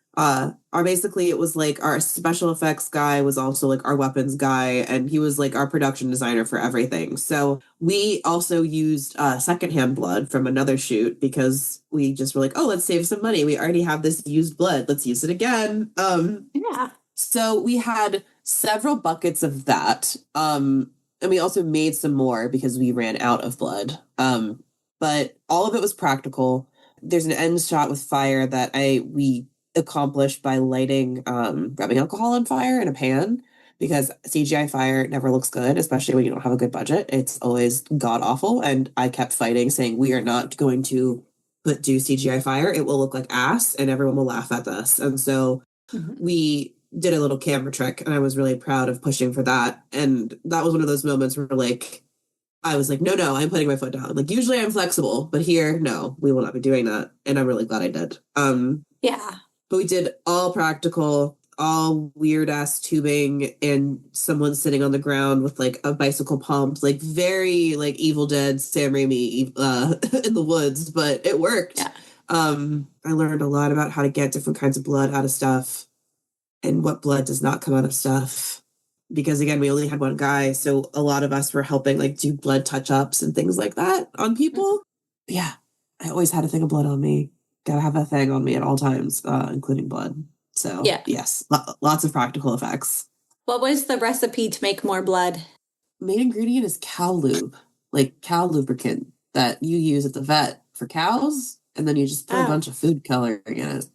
basically it was like our special effects guy was also like our weapons guy, and he was like our production designer for everything. So we also used secondhand blood from another shoot because we just were like, oh, let's save some money. We already have this used blood. Let's use it again. Yeah. So we had several buckets of that. And we also made some more because we ran out of blood. But all of it was practical. There's an end shot with fire that we accomplished by lighting rubbing alcohol on fire in a pan, because CGI fire never looks good, especially when you don't have a good budget. It's always god awful. And I kept fighting, saying, we are not going to do CGI fire. It will look like ass and everyone will laugh at us. And so we did a little camera trick, and I was really proud of pushing for that. And that was one of those moments where like, I was like, no, I'm putting my foot down. Like, usually I'm flexible, but here, no, we will not be doing that. And I'm really glad I did. Yeah. But we did all practical, all weird ass tubing, and someone sitting on the ground with like a bicycle pumped, like very like Evil Dead, Sam Raimi in the woods, but it worked. Yeah. I learned a lot about how to get different kinds of blood out of stuff and what blood does not come out of stuff. Because again, we only had one guy, so a lot of us were helping like do blood touch-ups and things like that on people. Yeah, I always had a thing of blood on me. Gotta have a thing on me at all times, including blood. So yeah, yes, lots of practical effects. What was the recipe to make more blood? Main ingredient is cow lube, like cow lubricant that you use at the vet for cows, and then you just put a bunch of food coloring in it.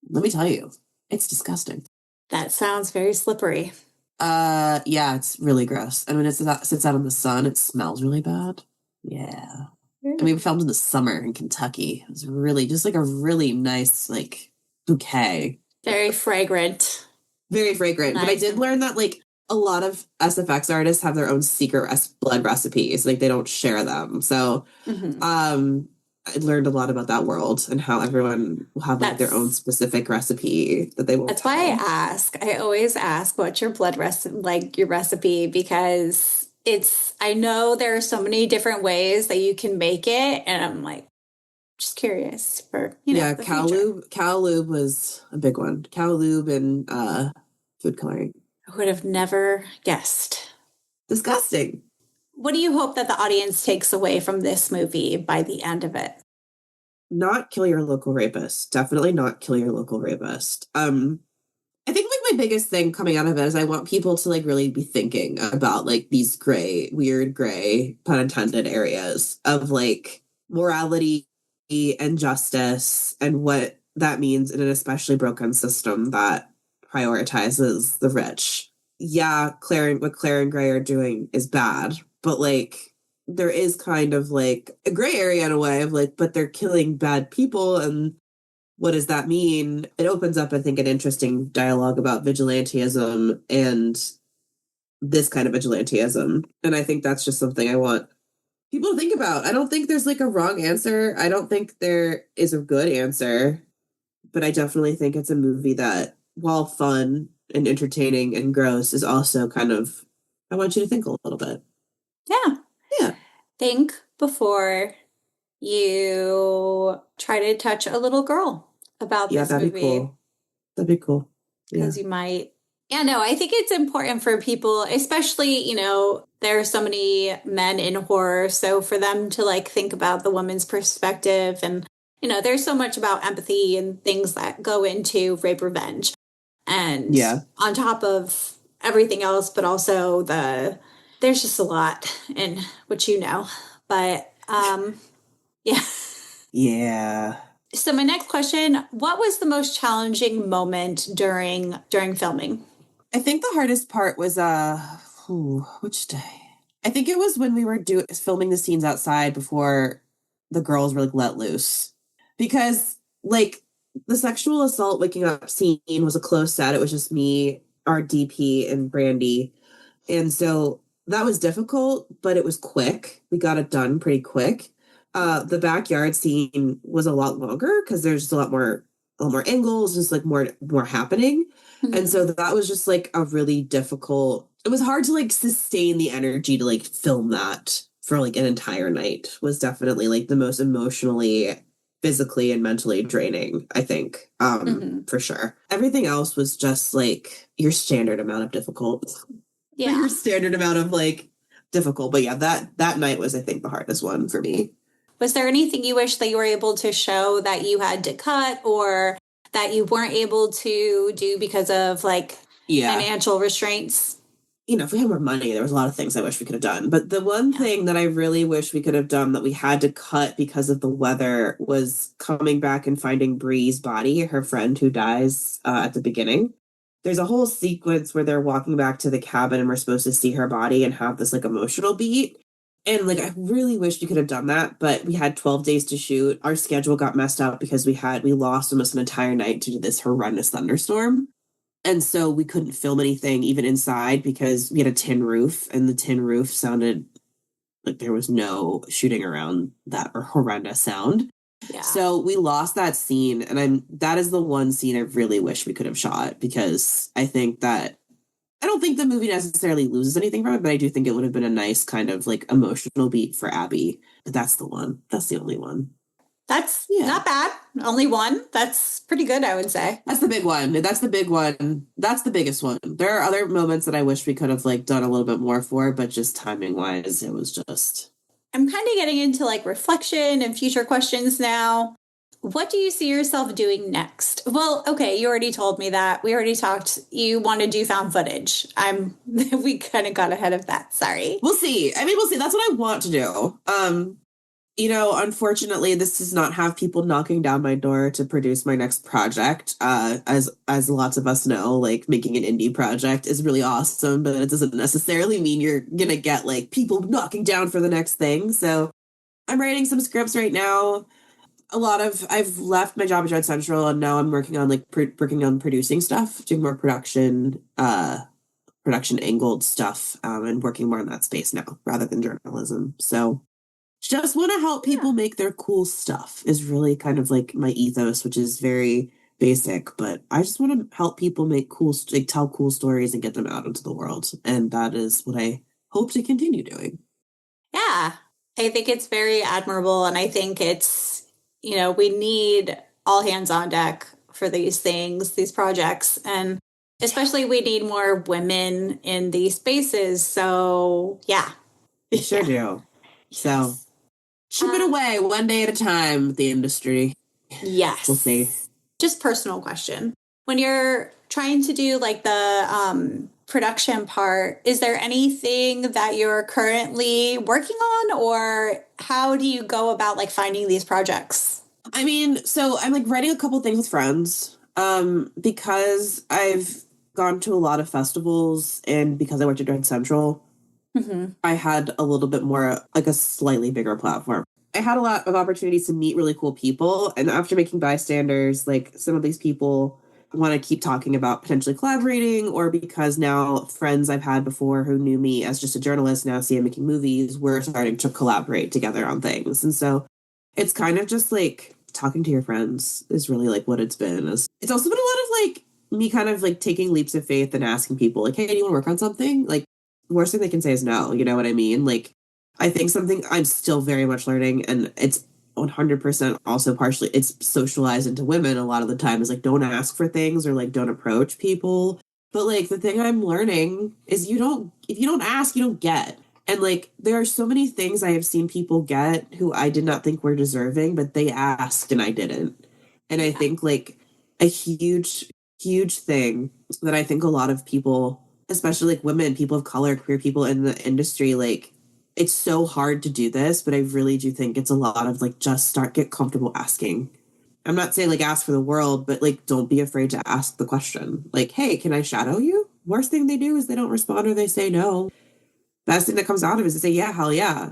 Let me tell you, it's disgusting. That sounds very slippery. Yeah, it's really gross. And when it sits out in the sun, it smells really bad. Yeah. I mean, we filmed in the summer in Kentucky. It was really just like a really nice like bouquet. Very fragrant. Very fragrant. Nice. But I did learn that like a lot of SFX artists have their own secret blood recipes. Like they don't share them. So I learned a lot about that world and how everyone will have like their own specific recipe that they will. That's why I ask. I always ask, what's your blood like your recipe? Because I know there are so many different ways that you can make it. And I'm like, just curious for, yeah, the cow future. lube. Cow lube was a big one. Cow lube and food coloring. I would have never guessed. Disgusting. What do you hope that the audience takes away from this movie by the end of it? Not kill your local rapist. Definitely not kill your local rapist. I think like my biggest thing coming out of it is I want people to like really be thinking about like these weird gray, pun intended areas of like morality and justice and what that means in an especially broken system that prioritizes the rich. Yeah, what Claire and Gray are doing is bad, but like there is kind of like a gray area in a way of like, but they're killing bad people, and what does that mean? It opens up, I think, an interesting dialogue about vigilantism and this kind of vigilantism. And I think that's just something I want people to think about. I don't think there's like a wrong answer. I don't think there is a good answer, but I definitely think it's a movie that, while fun and entertaining and gross, is also kind of, I want you to think a little bit. Yeah. Yeah. Think before you try to touch a little girl about this that'd movie. be cool. That'd be cool. Because you might. Yeah, no, I think it's important for people, especially, there are so many men in horror. So for them to like think about the woman's perspective and, there's so much about empathy and things that go into rape revenge. And on top of everything else, but also there's just a lot in what but yeah. Yeah. So my next question, what was the most challenging moment during filming? I think the hardest part was which day? I think it was when we were filming the scenes outside before the girls were like let loose. Because like the sexual assault waking up scene was a close set. It was just me, our DP, and Brandy. And so that was difficult, but it was quick. We got it done pretty quick. The backyard scene was a lot longer because there's just a lot more angles, just like more happening. Mm-hmm. And so that was just like a really difficult, it was hard to like sustain the energy to like film that for like an entire night. Was definitely like the most emotionally, physically, and mentally draining, I think, for sure. Everything else was just like your standard amount of difficult. Yeah. Your standard amount of like difficult. But yeah, that night was, I think, the hardest one for me. Was there anything you wish that you were able to show that you had to cut or that you weren't able to do because of like financial restraints? If we had more money, there was a lot of things I wish we could have done. But the one thing that I really wish we could have done that we had to cut because of the weather was coming back and finding Bree's body, her friend who dies at the beginning. There's a whole sequence where they're walking back to the cabin and we're supposed to see her body and have this like emotional beat. And like, I really wish we could have done that, but we had 12 days to shoot. Our schedule got messed up because we lost almost an entire night due to this horrendous thunderstorm. And so we couldn't film anything even inside because we had a tin roof, and the tin roof sounded like there was no shooting around that or horrendous sound. Yeah. So we lost that scene, and that is the one scene I really wish we could have shot, because I think that I don't think the movie necessarily loses anything from it, but I do think it would have been a nice kind of like emotional beat for Abby. But that's the one. That's the only one. That's not bad. Only one. That's pretty good, I would say. That's the big one. That's the big one. That's the biggest one. There are other moments that I wish we could have like done a little bit more for, but just timing wise, it was just. I'm kind of getting into like reflection and future questions now. What do you see yourself doing next? Well, okay, you already told me that. We already talked. You want to do found footage. We kind of got ahead of that. Sorry. We'll see. We'll see. That's what I want to do. Unfortunately, this does not have people knocking down my door to produce my next project. As lots of us know, like making an indie project is really awesome, but it doesn't necessarily mean you're gonna get like people knocking down for the next thing. So I'm writing some scripts right now. I've left my job at Dread Central, and now I'm working on producing stuff, doing more production angled stuff, and working more in that space now rather than journalism. So just want to help people make their cool stuff is really kind of like my ethos, which is very basic, but I just want to help people make cool, like tell cool stories and get them out into the world. And that is what I hope to continue doing. Yeah, I think it's very admirable. And I think it's, we need all hands on deck for these things, these projects. And especially we need more women in these spaces. So, yeah. We sure do. So, chip it away one day at a time with the industry. Yes. We'll see. Just personal question. When you're trying to do like the production part, is there anything that you're currently working on, or how do you go about like finding these projects? I mean, so I'm like writing a couple things with friends because I've gone to a lot of festivals and because I worked at Dread Central, I had a little bit more, like a slightly bigger platform. I had a lot of opportunities to meet really cool people. And after making Bystanders, like some of these people want to keep talking about potentially collaborating, or because now friends I've had before who knew me as just a journalist now see I'm making movies, we're starting to collaborate together on things. And so it's kind of just like talking to your friends is really like what it's been. It's also been a lot of like me kind of like taking leaps of faith and asking people like, hey, do you want to work on something? Like, worst thing they can say is no. You know what I mean? Like, I think something I'm still very much learning, and it's 100% also partially it's socialized into women a lot of the time, is like don't ask for things or like don't approach people. But like the thing I'm learning is if you don't ask, you don't get. And like there are so many things I have seen people get who I did not think were deserving, but they asked and I didn't. And I think like a huge thing that I think a lot of people, especially like women, people of color, queer people in the industry, like it's so hard to do this, but I really do think it's a lot of like just get comfortable asking. I'm not saying like ask for the world, but like don't be afraid to ask the question. Like, hey, can I shadow you? Worst thing they do is they don't respond or they say no. Best thing that comes out of it is to say, yeah, hell yeah.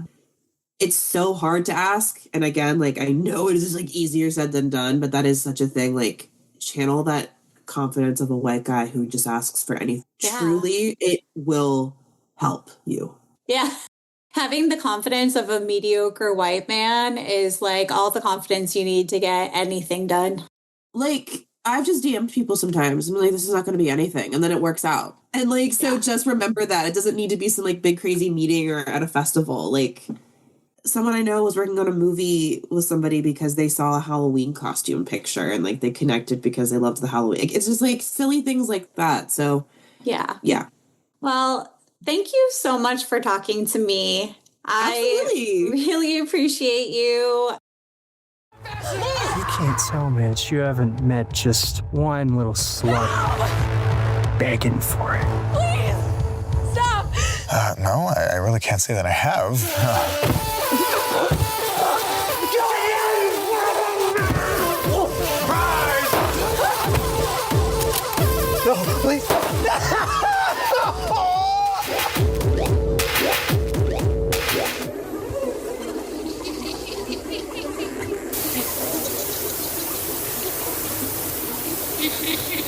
It's so hard to ask. And again, like I know it is like easier said than done, but that is such a thing. Like channel that confidence of a white guy who just asks for anything. Yeah. Truly, it will help you. Yeah. Having the confidence of a mediocre white man is like all the confidence you need to get anything done. Like, I've just DM'd people sometimes. I'm like, this is not going to be anything. And then it works out. And like, so just remember that. It doesn't need to be some like big crazy meeting or at a festival. Like, someone I know was working on a movie with somebody because they saw a Halloween costume picture and like they connected because they loved the Halloween. Like, it's just like silly things like that. So, yeah. Well, thank you so much for talking to me. Absolutely. I really appreciate you. You can't tell, Mitch. You haven't met just one little slut begging for it. Please, stop! No, I really can't say that I have. No, please. Hehehehe